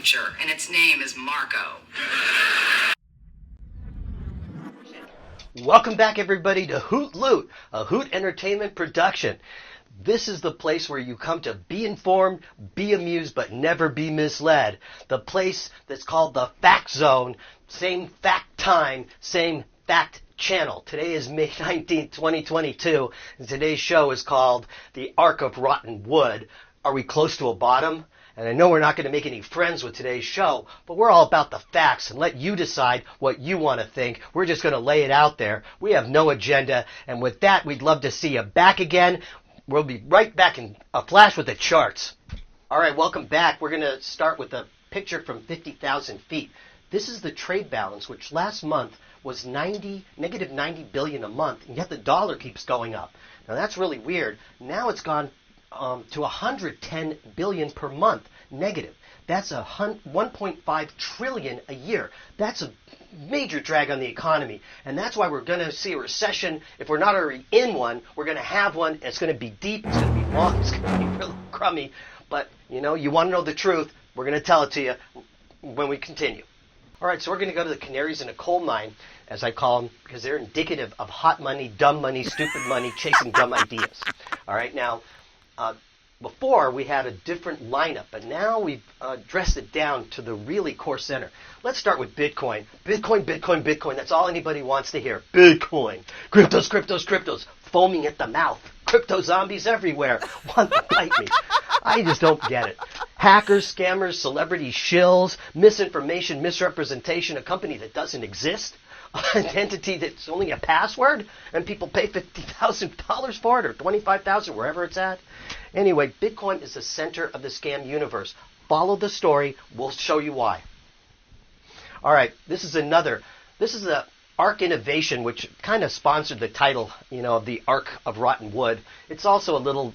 future, and its name is MARKO. Welcome back, everybody, to Hoot Loot, a Hoot Entertainment production. This is the place where you come to be informed, be amused, but never be misled. The place that's called the Fact Zone. Same fact time, same fact channel. Today is May 19th, 2022, and today's show is called The Ark of Rotten Wood. Are we close to a bottom? And I know we're not going to make any friends with today's show, but we're all about the facts and let you decide what you want to think. We're just going to lay it out there. We have no agenda, and with that, we'd love to see you back again. We'll be right back in a flash with the charts. All right, welcome back. We're going to start with a picture from 50,000 feet. This is the trade balance, which last month was negative 90 billion a month, and yet the dollar keeps going up. Now that's really weird. Now it's gone to 110 billion per month negative. That's 1.5 trillion a year. That's a major drag on the economy, and that's why we're going to see a recession. If we're not already in one, we're going to have one. And it's going to be deep. It's going to be long. It's going to be really crummy. But you want to know the truth. We're going to tell it to you when we continue. All right, so we're going to go to the canaries in a coal mine, as I call them, because they're indicative of hot money, dumb money, stupid money, chasing dumb ideas. All right, now, before we had a different lineup, but now we've dressed it down to the really core center. Let's start with Bitcoin. Bitcoin, Bitcoin, Bitcoin. That's all anybody wants to hear. Bitcoin. Cryptos, cryptos, cryptos. Foaming at the mouth. Crypto zombies everywhere. Want to bite me. I just don't get it. Hackers, scammers, celebrity shills, misinformation, misrepresentation, a company that doesn't exist, an entity that's only a password, and people pay $50,000 for it, or $25,000, wherever it's at. Anyway, Bitcoin is the center of the scam universe. Follow the story. We'll show you why. All right, this is the ARK Innovation, which kind of sponsored the title, of the Ark of Rotten Wood. It's also a little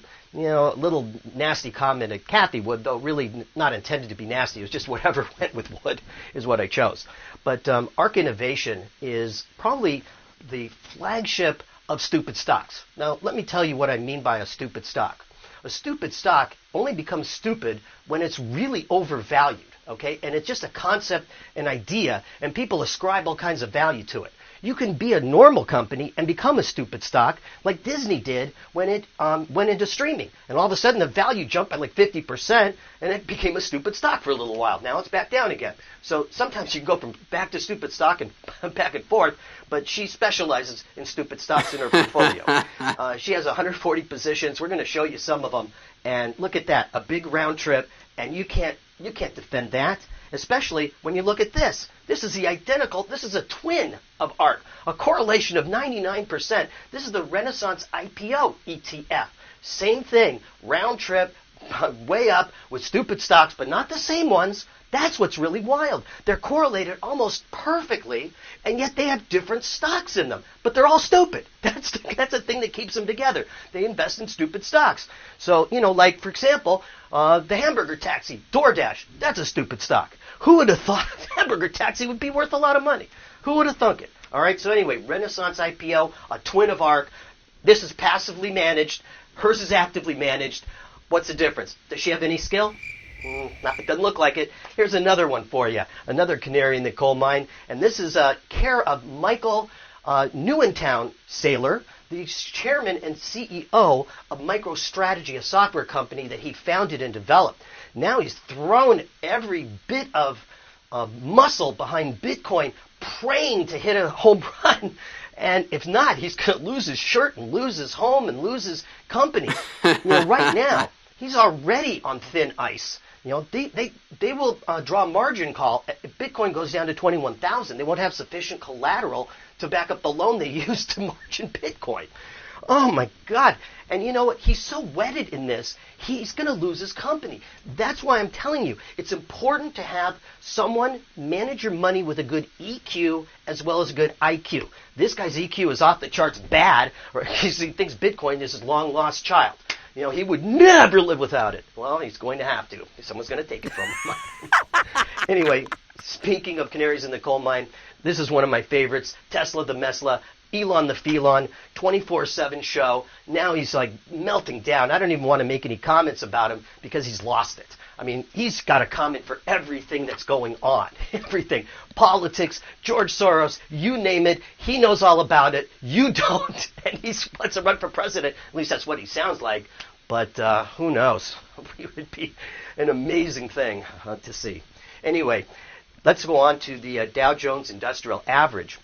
nasty comment at Kathy Wood, though really not intended to be nasty. It was just whatever went with wood is what I chose. But ARK Innovation is probably the flagship of stupid stocks. Now, let me tell you what I mean by a stupid stock. A stupid stock only becomes stupid when it's really overvalued, okay? And it's just a concept, an idea, and people ascribe all kinds of value to it. You can be a normal company and become a stupid stock like Disney did when it went into streaming. And all of a sudden the value jumped by like 50% and it became a stupid stock for a little while. Now it's back down again. So sometimes you can go from back to stupid stock and back and forth, but she specializes in stupid stocks in her portfolio. She has 140 positions. We're going to show you some of them. And look at that, a big round trip, and you can't defend that. Especially when you look at this. This is a twin of ARK, a correlation of 99%. This is the Renaissance IPO ETF. Same thing, round trip, way up with stupid stocks, but not the same ones. That's what's really wild. They're correlated almost perfectly, and yet they have different stocks in them. But they're all stupid. That's the thing that keeps them together. They invest in stupid stocks. So, like, for example, the hamburger taxi, DoorDash, that's a stupid stock. Who would have thought a hamburger taxi would be worth a lot of money? Who would have thunk it? All right, so anyway, Renaissance IPO, a twin of ARK. This is passively managed. Hers is actively managed. What's the difference? Does she have any skill? It doesn't look like it. Here's another one for you, another canary in the coal mine. And this is care of Michael Newentown Saylor, the chairman and CEO of MicroStrategy, a software company that he founded and developed. Now he's thrown every bit of muscle behind Bitcoin, praying to hit a home run. And if not, he's going to lose his shirt and lose his home and lose his company. Right now, he's already on thin ice. They will draw a margin call if Bitcoin goes down to 21,000. They won't have sufficient collateral to back up the loan they used to margin Bitcoin. Oh my God. And you know what? He's so wedded in this, he's going to lose his company. That's why I'm telling you, it's important to have someone manage your money with a good EQ as well as a good IQ. This guy's EQ is off the charts bad, or he thinks Bitcoin is his long lost child. He would never live without it. Well, he's going to have to. Someone's going to take it from him. Anyway, speaking of canaries in the coal mine, this is one of my favorites. Tesla the Mesla, Elon the Felon, 24/7 show. Now he's like melting down. I don't even want to make any comments about him because he's lost it. I mean, he's got a comment for everything that's going on. Everything. Politics, George Soros, you name it. He knows all about it. You don't. And he wants to run for president. At least that's what he sounds like. But who knows? It would be an amazing thing to see. Anyway, let's go on to the Dow Jones Industrial Average.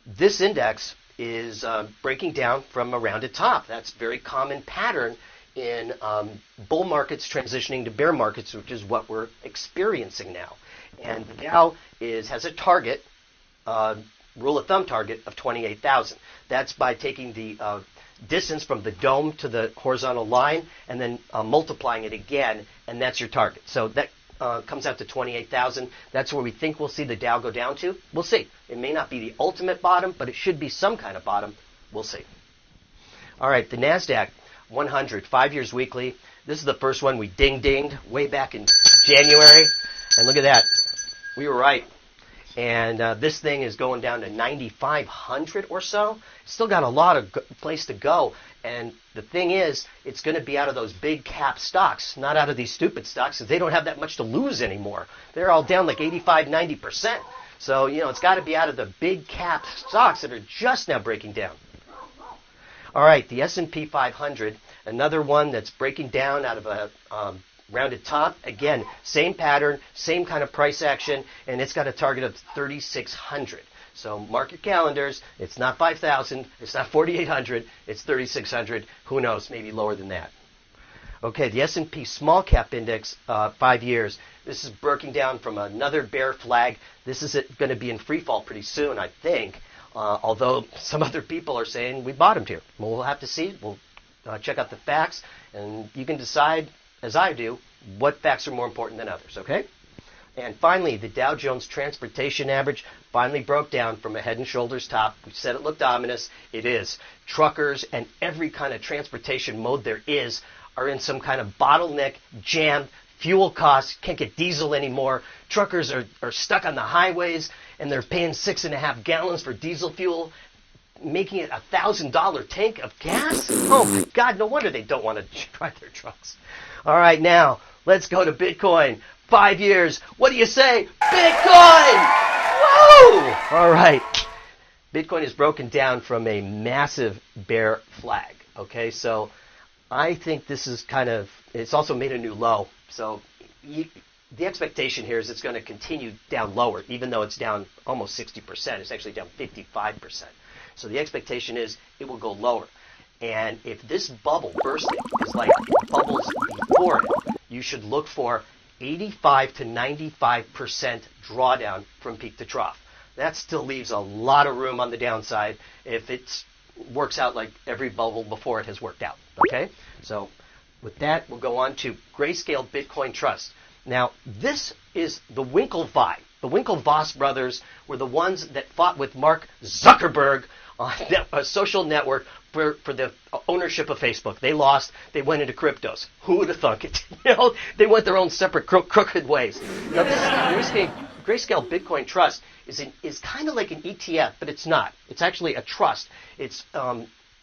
This index is breaking down from a rounded top. That's a very common pattern in bull markets transitioning to bear markets, which is what we're experiencing now. And the Dow has a target, rule of thumb target of 28,000. That's by taking the distance from the dome to the horizontal line and then multiplying it again, and that's your target. So that comes out to 28,000. That's where we think we'll see the Dow go down to. We'll see. It may not be the ultimate bottom, but it should be some kind of bottom. We'll see. All right, the Nasdaq 100, 5 years weekly. This is the first one we dinged way back in January. And look at that. We were right. And this thing is going down to 9,500 or so. Still got a lot of place to go. And the thing is, it's going to be out of those big cap stocks, not out of these stupid stocks, because they don't have that much to lose anymore. They're all down like 85, 90%. So, it's got to be out of the big cap stocks that are just now breaking down. All right, the S&P 500, another one that's breaking down out of a rounded top. Again, same pattern, same kind of price action, and it's got a target of 3,600. So mark your calendars. It's not 5,000. It's not 4,800. It's 3,600. Who knows? Maybe lower than that. Okay, the S&P Small Cap Index, 5 years. This is breaking down from another bear flag. This is going to be in free fall pretty soon, I think. Although some other people are saying we bottomed here. Well, we'll have to see. We'll check out the facts, and you can decide, as I do, what facts are more important than others, okay? And finally, the Dow Jones Transportation Average finally broke down from a head and shoulders top. We said it looked ominous. It is. Truckers and every kind of transportation mode there is are in some kind of bottleneck, jam, fuel costs, can't get diesel anymore. Truckers are stuck on the highways, and they're paying 6.5 gallons for diesel fuel, making it $1,000 tank of gas. Oh, my God, no wonder they don't want to drive their trucks. All right, now, let's go to Bitcoin. 5 years. What do you say? Bitcoin! Whoa! All right. Bitcoin is broken down from a massive bear flag. Okay, so I think this is it's also made a new low. So the expectation here is it's going to continue down lower, even though it's down almost 60%. It's actually down 55%. So the expectation is it will go lower. And if this bubble bursting is like bubbles before it, you should look for 85 to 95% drawdown from peak to trough. That still leaves a lot of room on the downside if it works out like every bubble before it has worked out. Okay? So with that, we'll go on to Grayscale Bitcoin Trust. Now, this is the Winklevi. The Winklevoss brothers were the ones that fought with Mark Zuckerberg on a social network for the ownership of Facebook. They lost. They went into cryptos. Who would have thunk it? They went their own separate crooked ways. Now, this Grayscale Bitcoin Trust is kind of like an ETF, but it's not. It's actually a trust. It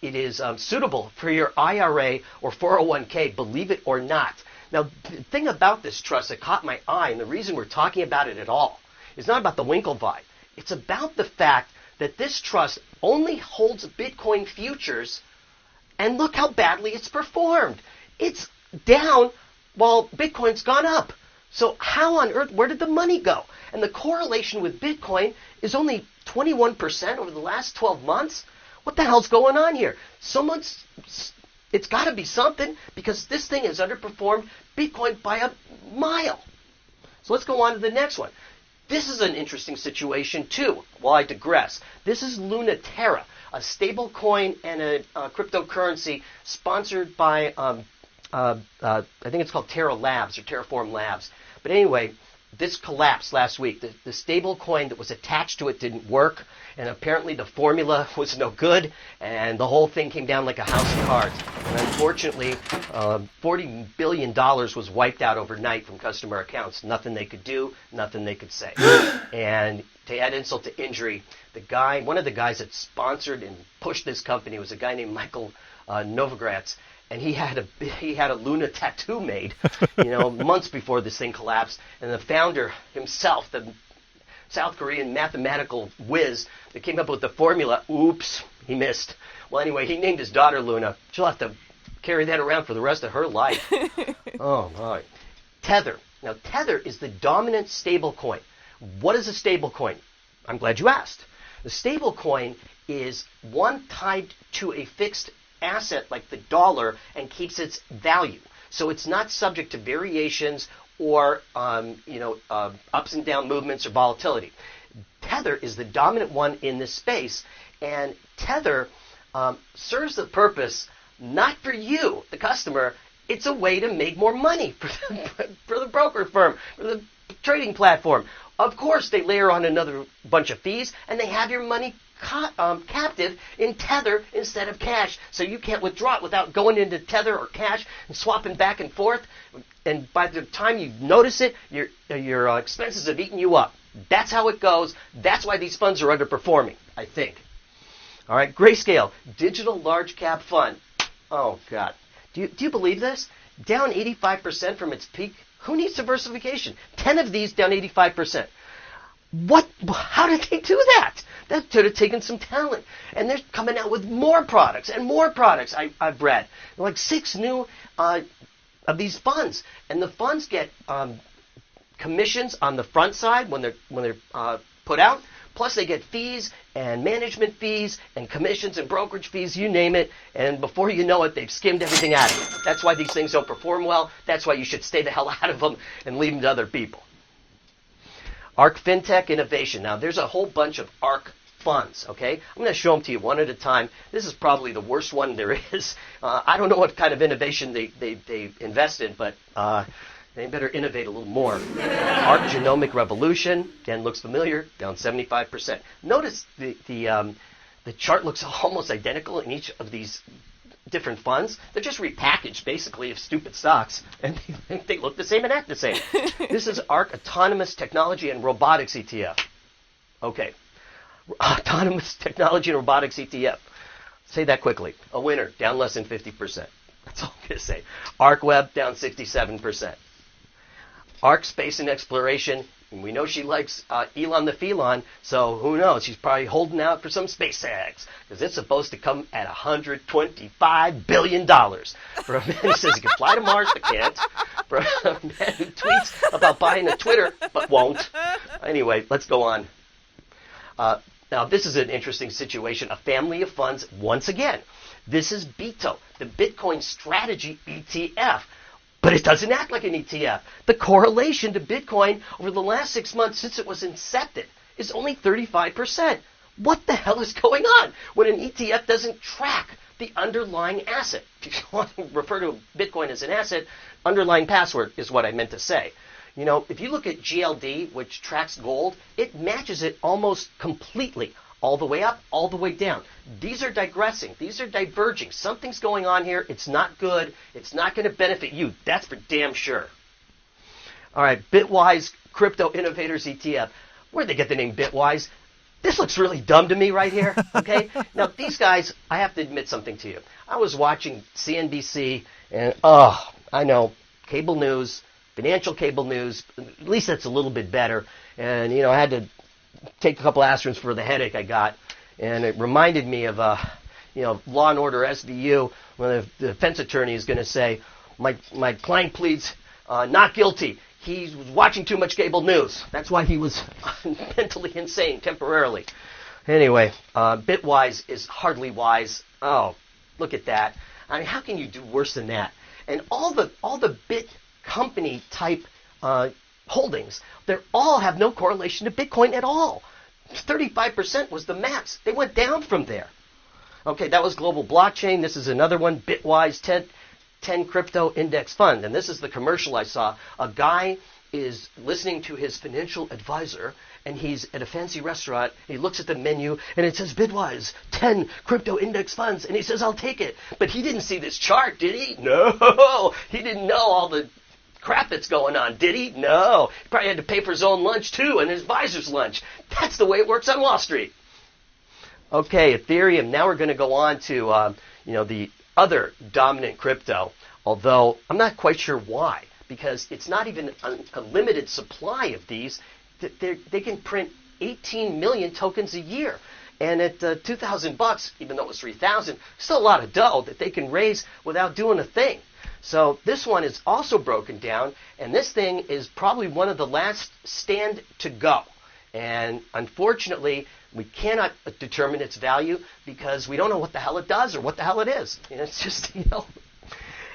is suitable for your IRA or 401k, believe it or not. Now, the thing about this trust that caught my eye, and the reason we're talking about it at all, is not about the Winklevi. It's about the fact that this trust only holds Bitcoin futures, and look how badly it's performed. It's down while Bitcoin's gone up. So how on earth, where did the money go? And the correlation with Bitcoin is only 21% over the last 12 months. What the hell's going on here? It's got to be something, because this thing has underperformed Bitcoin by a mile. So let's go on to the next one. This is an interesting situation too, while I digress. This is Lunaterra, a stable coin and a cryptocurrency sponsored by, I think it's called Terra Labs or Terraform Labs. But anyway, this collapsed last week. The stable coin that was attached to it didn't work, and apparently the formula was no good, and the whole thing came down like a house of cards. And unfortunately, $40 billion was wiped out overnight from customer accounts. Nothing they could do, nothing they could say. And to add insult to injury, one of the guys that sponsored and pushed this company was a guy named Michael Novogratz. and he had a Luna tattoo made, months before this thing collapsed. And the founder himself, the South Korean mathematical whiz that came up with the formula, oops, he missed. Well, anyway, he named his daughter Luna. She'll have to carry that around for the rest of her life. Oh, all right. Tether. Now, Tether is the dominant stable coin. What is a stable coin? I'm glad you asked. The stable coin is one tied to a fixed asset like the dollar and keeps its value. So it's not subject to variations or ups and down movements or volatility. Tether is the dominant one in this space, and Tether serves the purpose not for you, the customer. It's a way to make more money for the broker firm, for the trading platform. Of course, they layer on another bunch of fees, and they have your money captive in Tether instead of cash. So you can't withdraw it without going into Tether or cash and swapping back and forth. And by the time you notice it, your expenses have eaten you up. That's how it goes. That's why these funds are underperforming, I think. All right, Grayscale, digital large cap fund. Oh, God. Do you believe this? Down 85% from its peak. Who needs diversification? 10 of these down 85%. What? How did they do that? That should have taken some talent. And they're coming out with more products and more products. I've read like 6 new of these funds, and the funds get commissions on the front side when they're put out. Plus, they get fees and management fees and commissions and brokerage fees, you name it. And before you know it, they've skimmed everything out of it. That's why these things don't perform well. That's why you should stay the hell out of them and leave them to other people. ARK FinTech Innovation. Now, there's a whole bunch of ARK funds, okay? I'm going to show them to you one at a time. This is probably the worst one there is. I don't know what kind of innovation they invest in, but they better innovate a little more. ARK Genomic Revolution, again, looks familiar, down 75%. Notice the chart looks almost identical in each of these different funds. They're just repackaged, basically, of stupid stocks, and they look the same and act the same. This is ARK Autonomous Technology and Robotics ETF. Okay. Autonomous Technology and Robotics ETF. Say that quickly. A winner, down less than 50%. That's all I'm going to say. ARK Web, down 67%. ARK Space and Exploration, and we know she likes Elon the Felon, so who knows? She's probably holding out for some SpaceX, because it's supposed to come at $125 billion. For a man who says he can fly to Mars but can't. For a man who tweets about buying a Twitter but won't. Anyway, let's go on. Now, this is an interesting situation. A family of funds, once again. This is BITO, the Bitcoin Strategy ETF. But it doesn't act like an ETF. The correlation to Bitcoin over the last 6 months since it was incepted is only 35%. What the hell is going on when an ETF doesn't track the underlying asset? If you want to refer to Bitcoin as an asset, underlying password is what I meant to say. If you look at GLD, which tracks gold, it matches it almost completely. All the way up, all the way down. These are digressing. These are diverging. Something's going on here. It's not good. It's not going to benefit you. That's for damn sure. All right, Bitwise Crypto Innovators ETF. Where'd they get the name Bitwise? This looks really dumb to me right here, okay? Now, these guys, I have to admit something to you. I was watching CNBC, and, I know, cable news, financial cable news, at least that's a little bit better. And, I had to take a couple aspirins for the headache I got, and it reminded me of Law and Order SVU when the defense attorney is going to say, my client pleads not guilty. He was watching too much cable news. That's why he was mentally insane temporarily. Anyway, Bitwise is hardly wise. Oh, look at that. I mean, how can you do worse than that? And all the Bit company type holdings, they all have no correlation to Bitcoin at all. 35% was the max. They went down from there. Okay, that was Global Blockchain. This is another one, Bitwise 10 Crypto Index Fund. And this is the commercial I saw. A guy is listening to his financial advisor, and he's at a fancy restaurant. He looks at the menu, and it says Bitwise 10 Crypto Index Funds. And he says, I'll take it. But he didn't see this chart, did he? No. He didn't know all the crap that's going on, did he? No. He probably had to pay for his own lunch, too, and his advisor's lunch. That's the way it works on Wall Street. Okay, Ethereum. Now we're going to go on to, the other dominant crypto, although I'm not quite sure why, because it's not even a limited supply of these. They can print 18 million tokens a year. And at $2,000, even though it was 3,000, still a lot of dough that they can raise without doing a thing. So this one is also broken down, and this thing is probably one of the last stand to go. And unfortunately, we cannot determine its value because we don't know what the hell it does or what the hell it is. It's just,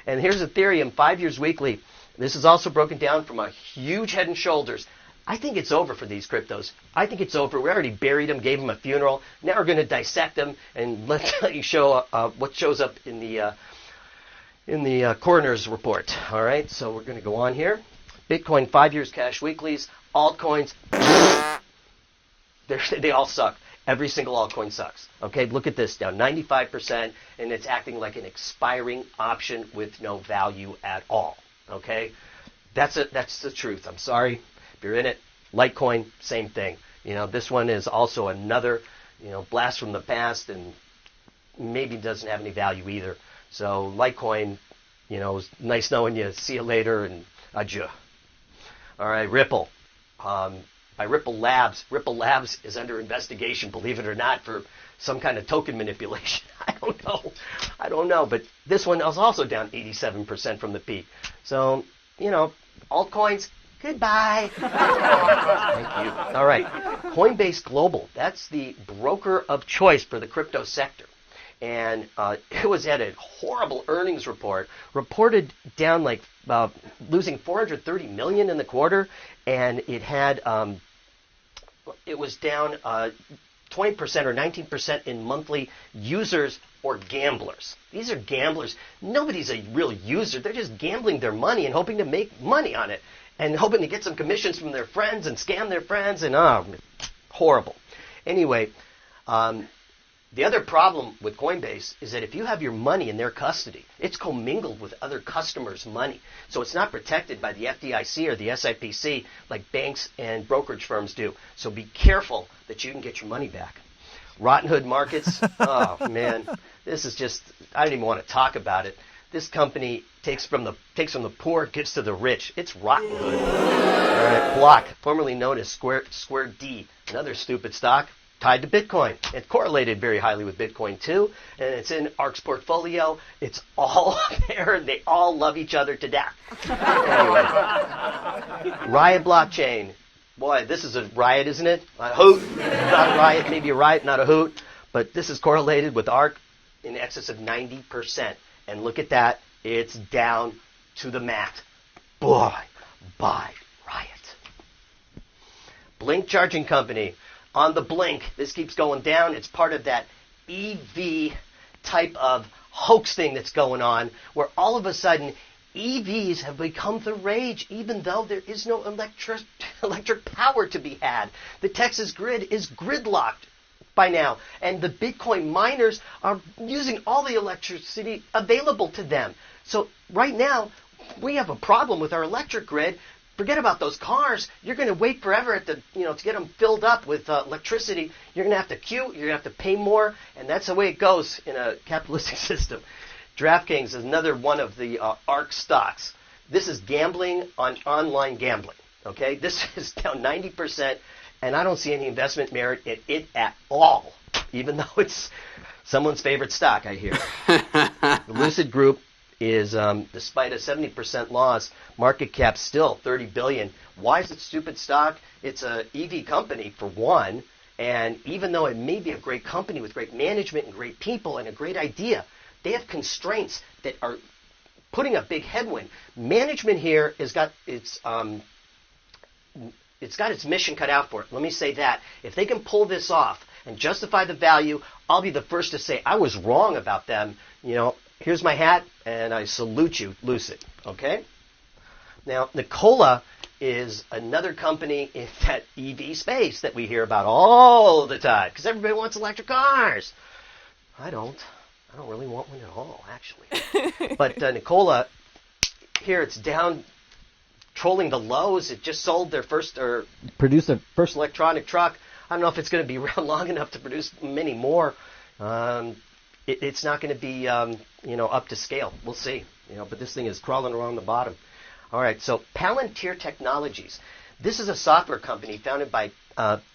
And here's Ethereum, 5 years weekly. This is also broken down from a huge head and shoulders. I think it's over for these cryptos. I think it's over. We already buried them, gave them a funeral. Now we're going to dissect them and let you show what shows up in the coroner's report. All right, so we're going to go on here. Bitcoin 5 years cash weeklies, altcoins. They all suck. Every single altcoin sucks. Okay, look at this, down 95%, and it's acting like an expiring option with no value at all. Okay, that's the truth. I'm sorry. If you're in it, Litecoin, same thing. This one is also another, blast from the past, and maybe doesn't have any value either. So Litecoin, nice knowing you. See you later, and adieu. All right, Ripple. By Ripple Labs. Ripple Labs is under investigation, believe it or not, for some kind of token manipulation. I don't know. But this one is also down 87% from the peak. So, altcoins, goodbye. Thank you. All right. Coinbase Global. That's the broker of choice for the crypto sector. And it was at a horrible earnings report, reported down like losing 430 million in the quarter, and it had it was down 20% or 19% in monthly users or gamblers. These are gamblers. Nobody's a real user. They're just gambling their money and hoping to make money on it and hoping to get some commissions from their friends and scam their friends, and horrible. Anyway, the other problem with Coinbase is that if you have your money in their custody, it's commingled with other customers' money. So it's not protected by the FDIC or the SIPC like banks and brokerage firms do. So be careful that you can get your money back. Robinhood Markets, oh man, this is just, I don't even want to talk about it. This company takes from the poor, gives to the rich. It's Robinhood. All right, Block, formerly known as Square D, another stupid stock tied to Bitcoin. It's correlated very highly with Bitcoin too, and it's in ARK's portfolio. It's all there, and they all love each other to death. Anyway, Riot Blockchain. Boy, this is a riot, isn't it? A hoot, not a riot, maybe a riot, not a hoot. But this is correlated with ARK in excess of 90%. And look at that, it's down to the mat. Boy, by riot. Blink Charging Company. On the blink, this keeps going down. It's part of that EV type of hoax thing that's going on, where all of a sudden EVs have become the rage, even though there is no electric power to be had. The Texas grid is gridlocked by now, and the Bitcoin miners are using all the electricity available to them. So right now, we have a problem with our electric grid. Forget about those cars. You're going to wait forever to get them filled up with electricity. You're going to have to queue. You're going to have to pay more, and that's the way it goes in a capitalistic system. DraftKings is another one of the ARK stocks. This is gambling on online gambling. Okay, this is down 90%, and I don't see any investment merit in it at all, even though it's someone's favorite stock, I hear. The Lucid Group is, despite a 70% loss, market cap still 30 billion. Why is it stupid stock? It's a EV company for one, and even though it may be a great company with great management and great people and a great idea, they have constraints that are putting a big headwind. Management here has got its mission cut out for it. Let me say that. If they can pull this off and justify the value, I'll be the first to say I was wrong about them. Here's my hat, and I salute you, Lucid. Okay? Now, Nikola is another company in that EV space that we hear about all the time, because everybody wants electric cars. I don't really want one at all, actually. But Nikola, here it's down, trolling the lows. It just sold produced their first electronic truck. I don't know if it's going to be around long enough to produce many more. it's not going to be up to scale. We'll see. But this thing is crawling around the bottom. All right. So Palantir Technologies. This is a software company founded by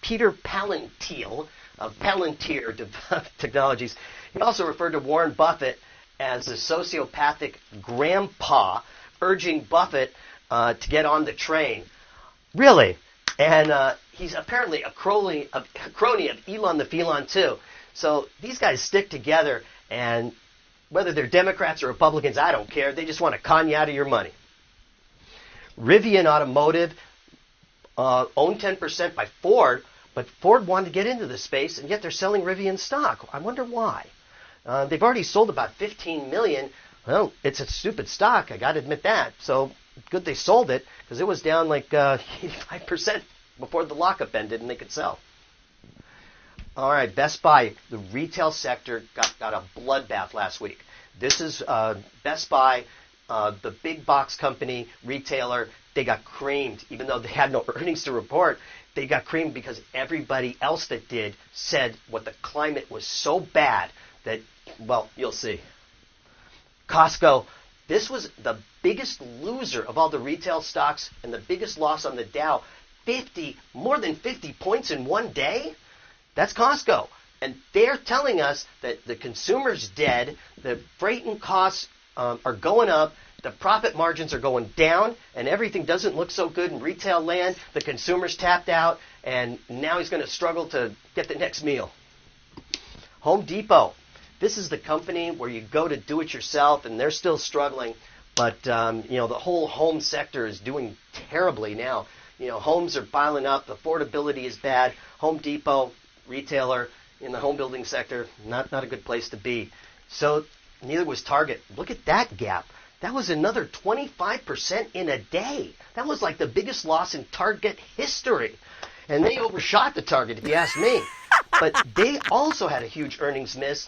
Peter Palantir of Palantir Technologies. He also referred to Warren Buffett as a sociopathic grandpa, urging Buffett to get on the train. Really? And he's apparently a crony of Elon the Felon, too. So these guys stick together, and whether they're Democrats or Republicans, I don't care. They just want to con you out of your money. Rivian Automotive, owned 10% by Ford, but Ford wanted to get into this space, and yet they're selling Rivian stock. I wonder why. They've already sold about 15 million. Well, it's a stupid stock, I got to admit that. So good they sold it, because it was down like 85% before the lockup ended, and they could sell. All right, Best Buy, the retail sector got a bloodbath last week. This is Best Buy, the big box company, retailer. They got creamed, even though they had no earnings to report. They got creamed because everybody else that did said what the climate was so bad that, well, you'll see. Costco, this was the biggest loser of all the retail stocks and the biggest loss on the Dow. More than 50 points in one day? That's Costco. And they're telling us that the consumer's dead, the freight and costs are going up, the profit margins are going down, and everything doesn't look so good in retail land. The consumer's tapped out, and now he's going to struggle to get the next meal. Home Depot. This is the company where you go to do it yourself, and they're still struggling. But, the whole home sector is doing terribly now. Homes are piling up. Affordability is bad. Home Depot, retailer in the home building sector, not a good place to be. So neither was Target. Look at that gap. That was another 25% in a day. That was like the biggest loss in Target history. And they overshot the Target, if you ask me. But they also had a huge earnings miss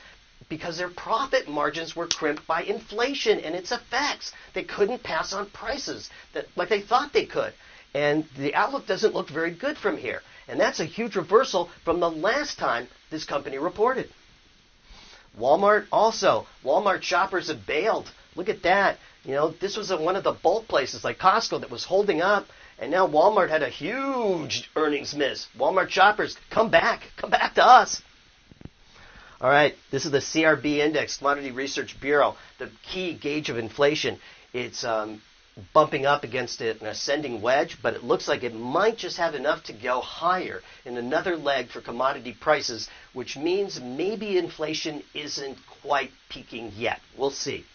because their profit margins were crimped by inflation and its effects. They couldn't pass on prices like they thought they could. And the outlook doesn't look very good from here. And that's a huge reversal from the last time this company reported. Walmart also. Walmart shoppers have bailed. Look at that. This was one of the bulk places like Costco that was holding up. And now Walmart had a huge earnings miss. Walmart shoppers, come back. Come back to us. All right. This is the CRB Index, Commodity Research Bureau, the key gauge of inflation. It's bumping up against an ascending wedge, but it looks like it might just have enough to go higher in another leg for commodity prices, which means maybe inflation isn't quite peaking yet. We'll see.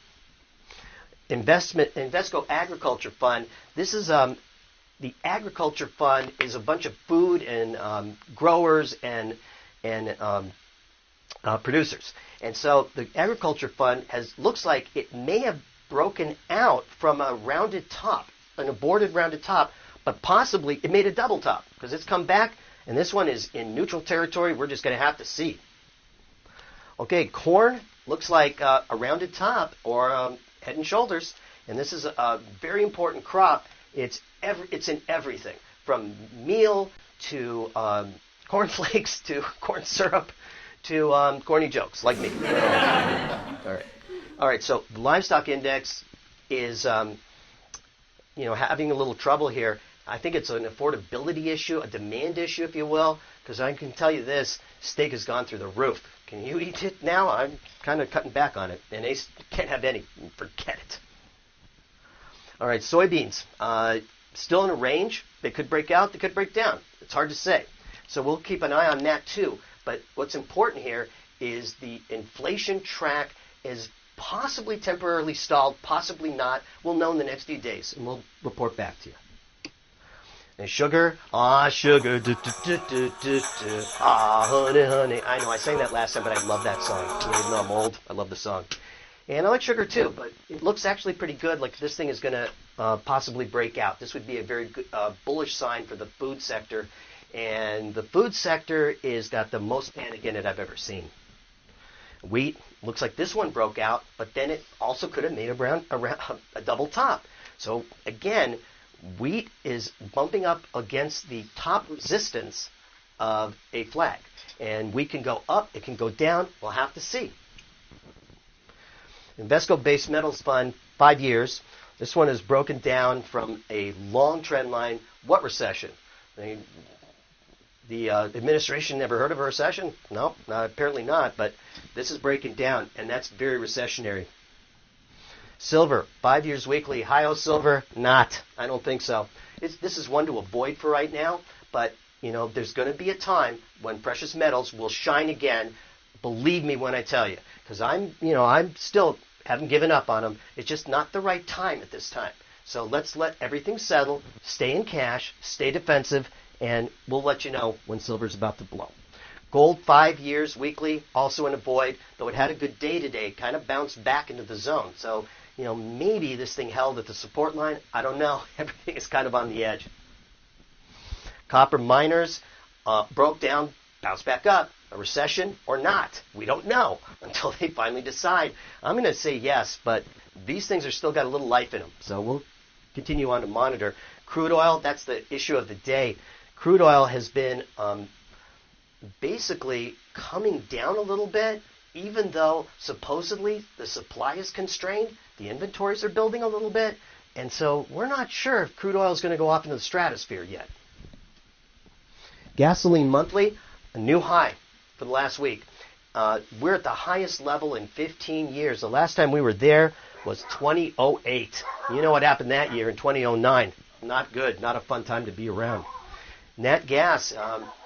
Invesco Agriculture Fund. This is the agriculture fund is a bunch of food and growers and producers, and so the agriculture fund looks like it may have broken out from a rounded top, an aborted rounded top, but possibly it made a double top because it's come back, and this one is in neutral territory. We're just going to have to see. Okay, corn looks like a rounded top or head and shoulders, and this is a very important crop. It's in everything from meal to cornflakes to corn syrup to corny jokes like me. All right, so the livestock index is, having a little trouble here. I think it's an affordability issue, a demand issue, if you will, because I can tell you this, steak has gone through the roof. Can you eat it now? I'm kind of cutting back on it, and they can't have any. Forget it. All right, soybeans, still in a range. They could break out, they could break down. It's hard to say. So we'll keep an eye on that too. But what's important here is the inflation track is possibly temporarily stalled, possibly not. We'll know in the next few days, and we'll report back to you. And sugar, sugar, honey, honey. I know, I sang that last time, but I love that song. Even though I'm old, I love the song. And I like sugar too, but it looks actually pretty good, like this thing is going to possibly break out. This would be a very good, bullish sign for the food sector. And the food sector is got the most panic in it I've ever seen. Wheat, looks like this one broke out, but then it also could have made a double top. So again, wheat is bumping up against the top resistance of a flag. And wheat can go up, it can go down, we'll have to see. Invesco Base Metals Fund, 5 years. This one is broken down from a long trend line. What recession? The administration never heard of a recession? No, apparently not, but this is breaking down, and that's very recessionary. Silver, 5 years weekly. High-O silver, not. I don't think so. This is one to avoid for right now, but there's going to be a time when precious metals will shine again. Believe me when I tell you, because I'm still haven't given up on them. It's just not the right time at this time. So let's let everything settle, stay in cash, stay defensive, and we'll let you know when silver's about to blow. Gold, 5 years weekly, also in a void, though it had a good day today, kind of bounced back into the zone. So, maybe this thing held at the support line. I don't know. Everything is kind of on the edge. Copper miners broke down, bounced back up. A recession or not? We don't know until they finally decide. I'm going to say yes, but these things are still got a little life in them. So we'll continue on to monitor. Crude oil, that's the issue of the day. Crude oil has been basically coming down a little bit, even though supposedly the supply is constrained. The inventories are building a little bit. And so we're not sure if crude oil is going to go off into the stratosphere yet. Gasoline monthly, a new high for the last week. We're at the highest level in 15 years. The last time we were there was 2008. You know what happened that year in 2009. Not good. Not a fun time to be around. Nat gas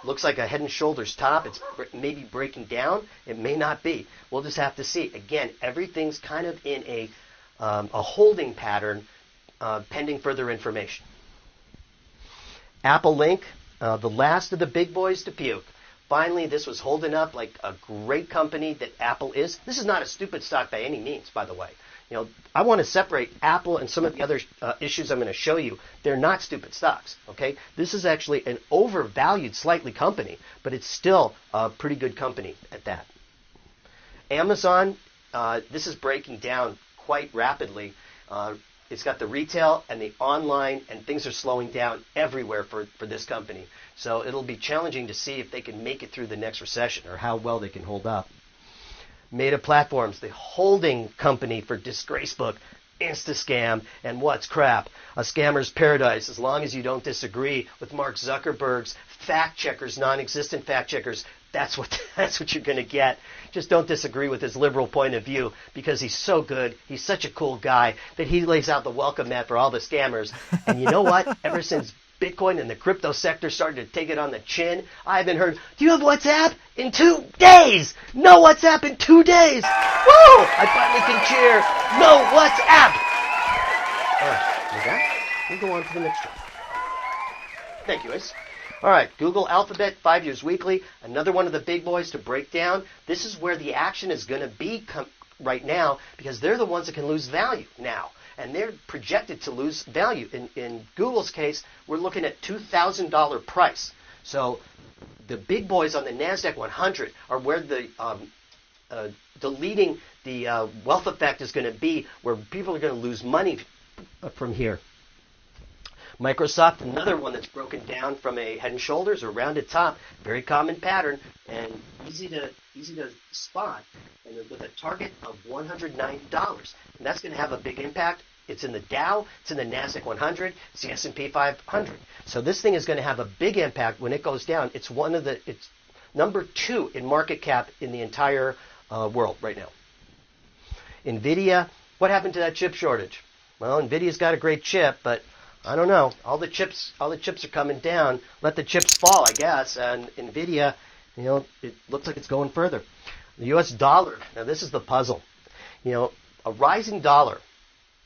looks like a head and shoulders top. It's maybe breaking down. It may not be. We'll just have to see. Again, everything's kind of in a holding pattern pending further information. Apple Inc., the last of the big boys to puke. Finally, this was holding up like a great company that Apple is. This is not a stupid stock by any means, by the way. I want to separate Apple and some of the other issues I'm going to show you. They're not stupid stocks, okay? This is actually an overvalued slightly company, but it's still a pretty good company at that. Amazon, this is breaking down quite rapidly. It's got the retail and the online, and things are slowing down everywhere for this company. So it'll be challenging to see if they can make it through the next recession or how well they can hold up. Meta Platforms, the holding company for Disgracebook, Instascam, and what's crap? A scammer's paradise, as long as you don't disagree with Mark Zuckerberg's fact checkers, non-existent fact checkers. That's what you're going to get. Just don't disagree with his liberal point of view, because he's so good. He's such a cool guy that he lays out the welcome mat for all the scammers. And you know what? Ever since Bitcoin and the crypto sector started to take it on the chin, I haven't heard, do you have WhatsApp? In 2 days! No WhatsApp in 2 days! Woo! I finally can cheer. No WhatsApp! All right, with that, we'll go on to the next one. Thank you, Ace. All right, Google Alphabet, 5 years weekly, another one of the big boys to break down. This is where the action is going to be right now, because they're the ones that can lose value now. And they're projected to lose value. In Google's case, we're looking at $2,000 price. So the big boys on the Nasdaq 100 are where the wealth effect is going to be, where people are going to lose money from here. Microsoft, another one that's broken down from a head and shoulders or rounded top, very common pattern and easy to spot, and with a target of $190. And that's going to have a big impact. It's in the Dow, it's in the Nasdaq 100, it's the S&P 500. So this thing is going to have a big impact when it goes down. It's number 2 in market cap in the entire world right now. Nvidia, what happened to that chip shortage? Well, Nvidia's got a great chip, but I don't know. All the chips are coming down. Let the chips fall, I guess. And Nvidia, it looks like it's going further. The U.S. dollar. Now this is the puzzle. A rising dollar,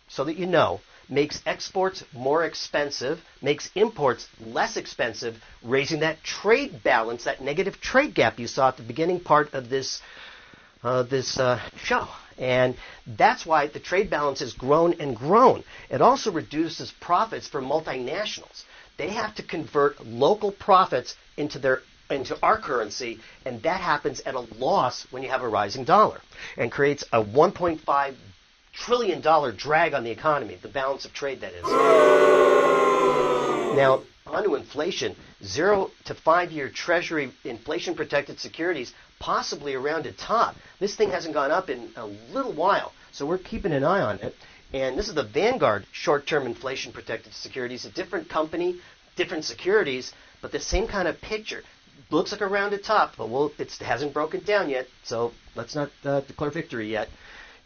so that makes exports more expensive, makes imports less expensive, raising that trade balance, that negative trade gap you saw at the beginning part of this show. And that's why the trade balance has grown and grown. It also reduces profits for multinationals. They have to convert local profits into our currency, and that happens at a loss when you have a rising dollar, and creates a $1.5 trillion drag on the economy, the balance of trade, that is. Now, on to inflation. 0 to 5 year Treasury inflation-protected securities, possibly around a top. This thing hasn't gone up in a little while. So we're keeping an eye on it. And this is the Vanguard short-term inflation-protected securities, a different company, different securities, but the same kind of picture. Looks like a rounded top, but it hasn't broken down yet, so let's not declare victory yet.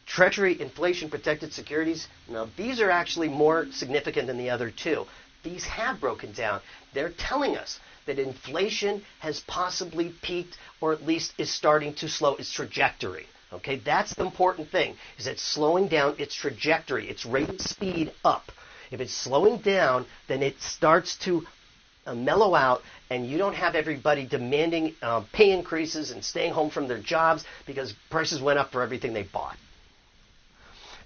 Treasury inflation-protected securities, now these are actually more significant than the other two. These have broken down. They're telling us that inflation has possibly peaked, or at least is starting to slow its trajectory. Okay, that's the important thing, is it's slowing down its trajectory, its rate of speed up. If it's slowing down, then it starts to mellow out, and you don't have everybody demanding pay increases and staying home from their jobs because prices went up for everything they bought.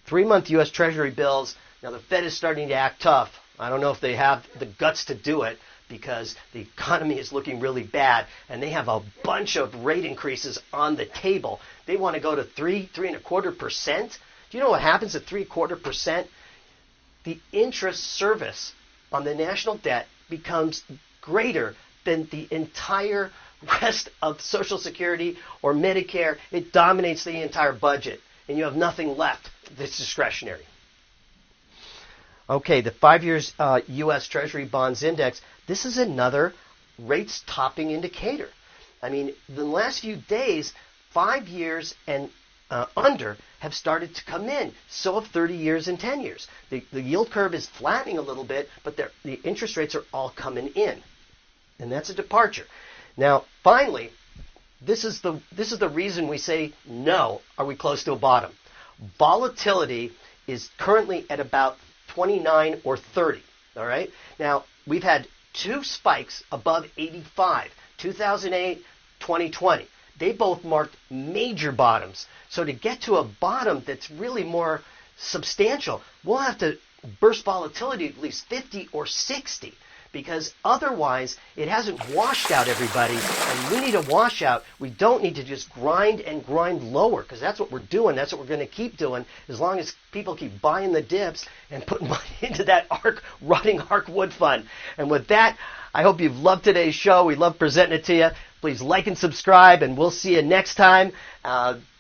3-month U.S. Treasury bills, now the Fed is starting to act tough. I don't know if they have the guts to do it because the economy is looking really bad, and they have a bunch of rate increases on the table. They want to go to 3.25%. Do you know what happens at 3.25%? The interest service on the national debt becomes greater than the entire rest of Social Security or Medicare. It dominates the entire budget, and you have nothing left that's discretionary. Okay, the 5 years U.S. Treasury bonds index, this is another rates topping indicator. I mean, the last few days, 5 years and under have started to come in. So have 30 years and 10 years. The yield curve is flattening a little bit, but the interest rates are all coming in. And that's a departure. Now, finally, this is the reason we say, no, are we close to a bottom? Volatility is currently at about 29 or 30. All right? Now, we've had 2 spikes above 85, 2008, 2020. They both marked major bottoms. So to get to a bottom that's really more substantial, we'll have to burst volatility at least 50 or 60, because otherwise it hasn't washed out everybody, and we need a washout. We don't need to just grind and grind lower, because that's what we're doing. That's what we're going to keep doing as long as people keep buying the dips and putting money into that rotting ARK wood fund. And with that, I hope you've loved today's show. We love presenting it to you. Please like and subscribe, and we'll see you next time.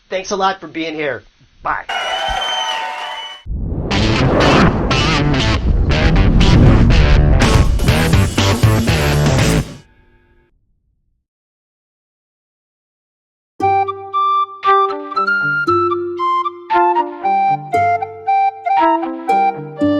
Thanks a lot for being here. Bye.